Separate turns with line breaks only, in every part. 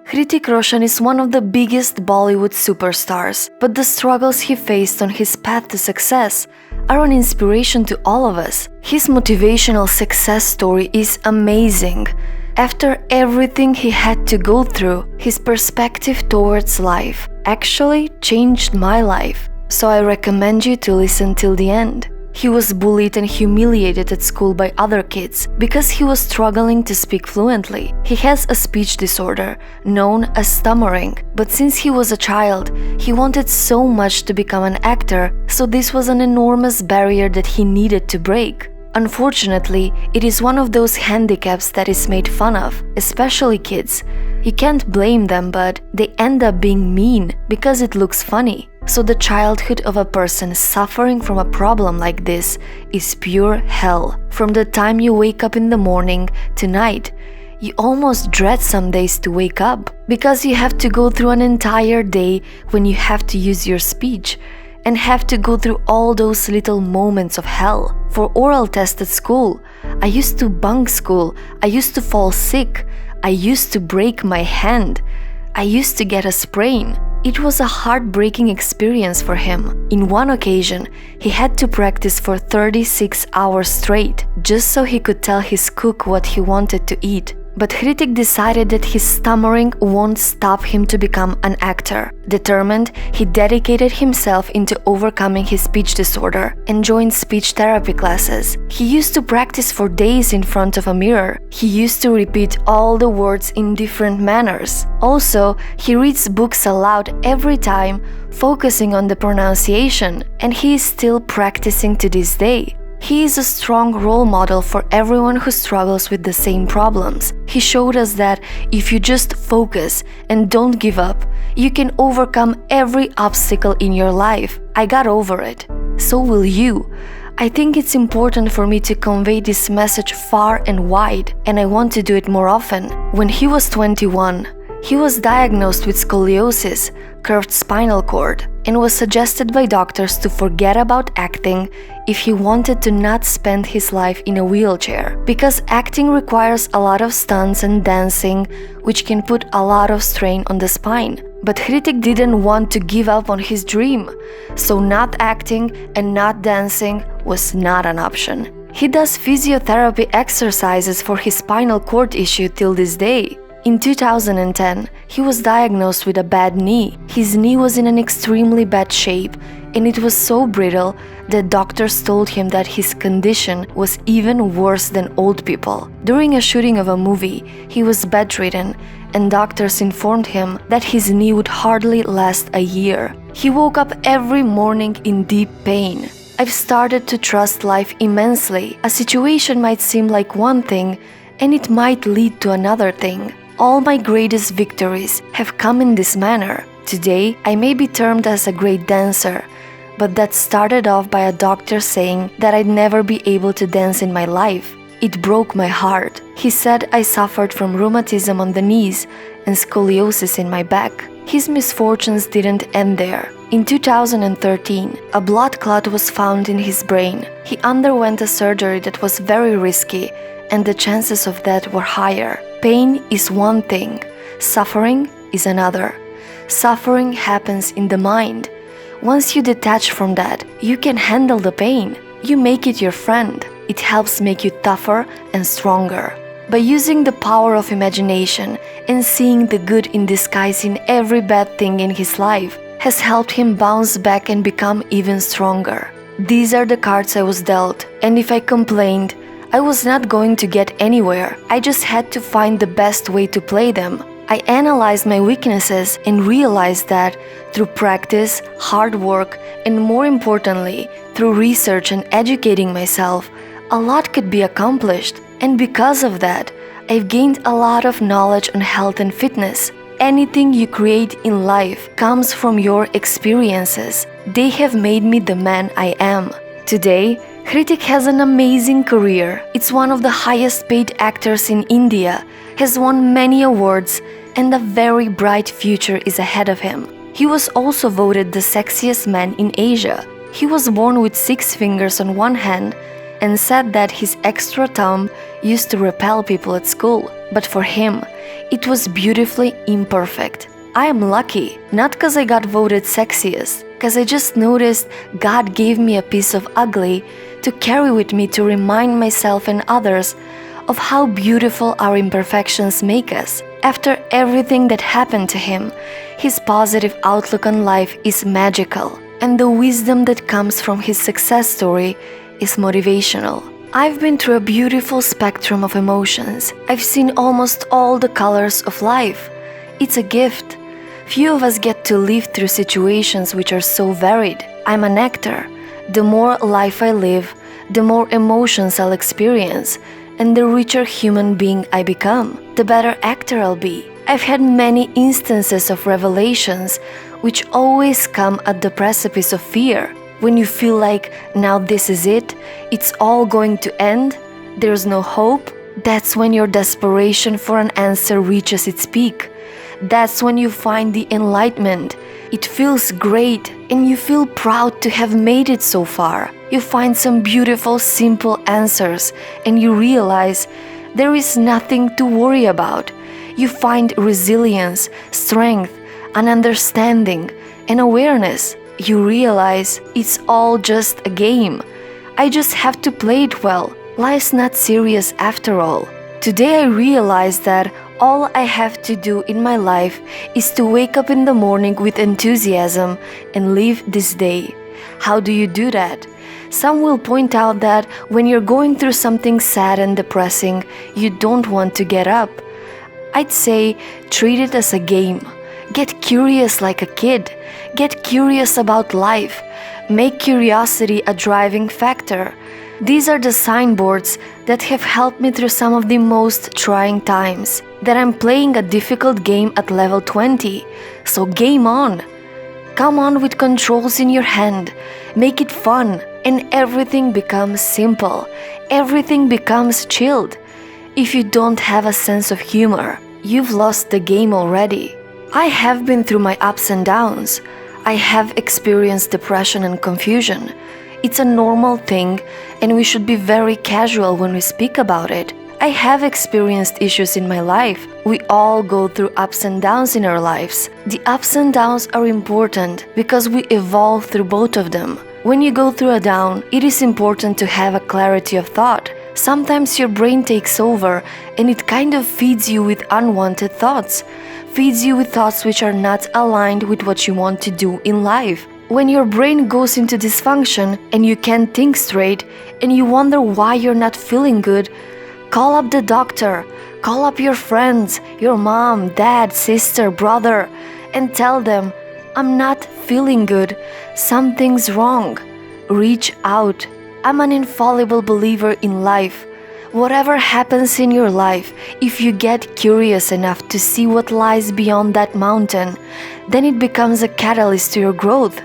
Hrithik Roshan is one of the biggest Bollywood superstars, but the struggles he faced on his path to success are an inspiration to all of us. His motivational success story is amazing. After everything he had to go through, his perspective towards life actually changed my life. So I recommend you to listen till the end. He was bullied and humiliated at school by other kids because he was struggling to speak fluently. He has a speech disorder known as stammering, but since he was a child, he wanted so much to become an actor, so this was an enormous barrier that he needed to break. Unfortunately, it is one of those handicaps that is made fun of, especially kids. You can't blame them, but they end up being mean because it looks funny. So the childhood of a person suffering from a problem like this is pure hell. From the time you wake up in the morning to night, you almost dread some days to wake up because you have to go through an entire day when you have to use your speech and have to go through all those little moments of hell. For oral tests at school, I used to bunk school, I used to fall sick, I used to break my hand, I used to get a sprain. It was a heartbreaking experience for him. In one occasion, he had to practice for 36 hours straight, just so he could tell his cook what he wanted to eat. But Hrithik decided that his stammering won't stop him to become an actor. Determined, he dedicated himself into overcoming his speech disorder and joined speech therapy classes. He used to practice for days in front of a mirror. He used to repeat all the words in different manners. Also, he reads books aloud every time, focusing on the pronunciation, and he is still practicing to this day. He is a strong role model for everyone who struggles with the same problems. He showed us that if you just focus and don't give up, you can overcome every obstacle in your life. I got over it. So will you. I think it's important for me to convey this message far and wide, and I want to do it more often. When he was 21, he was diagnosed with scoliosis, curved spinal cord, and was suggested by doctors to forget about acting if he wanted to not spend his life in a wheelchair, because acting requires a lot of stunts and dancing, which can put a lot of strain on the spine. But Hrithik didn't want to give up on his dream, so not acting and not dancing was not an option. He does physiotherapy exercises for his spinal cord issue till this day. In 2010, he was diagnosed with a bad knee. His knee was in an extremely bad shape, and it was so brittle that doctors told him that his condition was even worse than old people. During a shooting of a movie, he was bedridden, and doctors informed him that his knee would hardly last a year. He woke up every morning in deep pain. I've started to trust life immensely. A situation might seem like one thing, and it might lead to another thing. All my greatest victories have come in this manner. Today, I may be termed as a great dancer, but that started off by a doctor saying that I'd never be able to dance in my life. It broke my heart. He said I suffered from rheumatism on the knees and scoliosis in my back. His misfortunes didn't end there. In 2013, a blood clot was found in his brain. He underwent a surgery that was very risky, and the chances of that were higher. Pain is one thing, suffering is another. Suffering happens in the mind. Once you detach from that, you can handle the pain. You make it your friend. It helps make you tougher and stronger. By using the power of imagination and seeing the good in disguise in every bad thing in his life has helped him bounce back and become even stronger. These are the cards I was dealt, and if I complained, I was not going to get anywhere. I just had to find the best way to play them. I analyzed my weaknesses and realized that through practice, hard work, and more importantly, through research and educating myself, a lot could be accomplished. And because of that, I've gained a lot of knowledge on health and fitness. Anything you create in life comes from your experiences. They have made me the man I am. Today, Hrithik has an amazing career. It's one of the highest paid actors in India, has won many awards, and a very bright future is ahead of him. He was also voted the sexiest man in Asia. He was born with 6 fingers on one hand and said that his extra thumb used to repel people at school. But for him, It was beautifully imperfect. I am lucky, not because I got voted sexiest, because I just noticed God gave me a piece of ugly to carry with me to remind myself and others of how beautiful our imperfections make us. After everything that happened to him, his positive outlook on life is magical, and the wisdom that comes from his success story is motivational. I've been through a beautiful spectrum of emotions. I've seen almost all the colors of life. It's a gift. Few of us get to live through situations which are so varied. I'm an actor. The more life I live, the more emotions I'll experience, and the richer human being I become, the better actor I'll be. I've had many instances of revelations which always come at the precipice of fear. When you feel like now this is it, it's all going to end, there's no hope, that's when your desperation for an answer reaches its peak. That's when you find the enlightenment. It feels great and you feel proud to have made it so far. You find some beautiful, simple answers and you realize there is nothing to worry about. You find resilience, strength, an understanding, and awareness. You realize it's all just a game. I just have to play it well. Life's not serious after all. Today I realize that all I have to do in my life is to wake up in the morning with enthusiasm and live this day. How do you do that? Some will point out that when you're going through something sad and depressing, you don't want to get up. I'd say treat it as a game. Get curious like a kid. Get curious about life. Make curiosity a driving factor. These are the signboards that have helped me through some of the most trying times. That I'm playing a difficult game at level 20. So game on. Come on with controls in your hand. Make it fun and everything becomes simple. Everything becomes chilled. If you don't have a sense of humor, you've lost the game already. I have been through my ups and downs. I have experienced depression and confusion. It's a normal thing and we should be very casual when we speak about it. I have experienced issues in my life. We all go through ups and downs in our lives. The ups and downs are important because we evolve through both of them. When you go through a down, it is important to have a clarity of thought. Sometimes your brain takes over and it kind of feeds you with unwanted thoughts. Feeds you with thoughts which are not aligned with what you want to do in life. When your brain goes into dysfunction and you can't think straight and you wonder why you're not feeling good, call up the doctor, call up your friends, your mom, dad, sister, brother, and tell them, I'm not feeling good, something's wrong. Reach out. I'm an infallible believer in life. Whatever happens in your life, if you get curious enough to see what lies beyond that mountain, then it becomes a catalyst to your growth.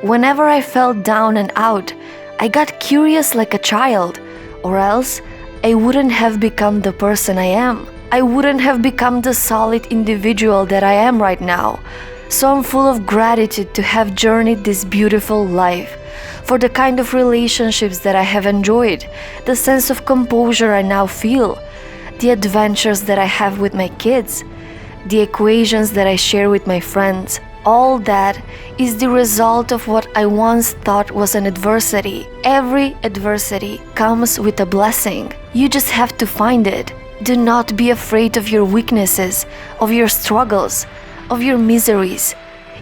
Whenever I felt down and out, I got curious like a child, or else I wouldn't have become the person I am. I wouldn't have become the solid individual that I am right now. So I'm full of gratitude to have journeyed this beautiful life, for the kind of relationships that I have enjoyed, the sense of composure I now feel, the adventures that I have with my kids, the equations that I share with my friends. All that is the result of what I once thought was an adversity. Every adversity comes with a blessing. You just have to find it. Do not be afraid of your weaknesses, of your struggles, of your miseries.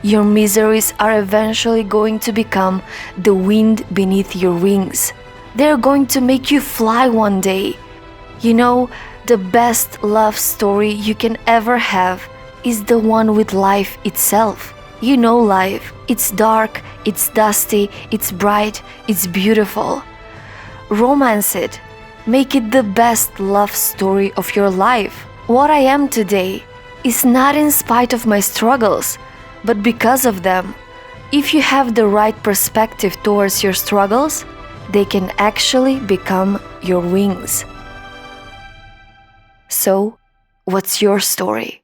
Your miseries are eventually going to become the wind beneath your wings. They're going to make you fly one day. You know, the best love story you can ever have is the one with life itself. You know life. It's dark, it's dusty, it's bright, it's beautiful. Romance it. Make it the best love story of your life. What I am today is not in spite of my struggles, but because of them. If you have the right perspective towards your struggles, they can actually become your wings. So, what's your story?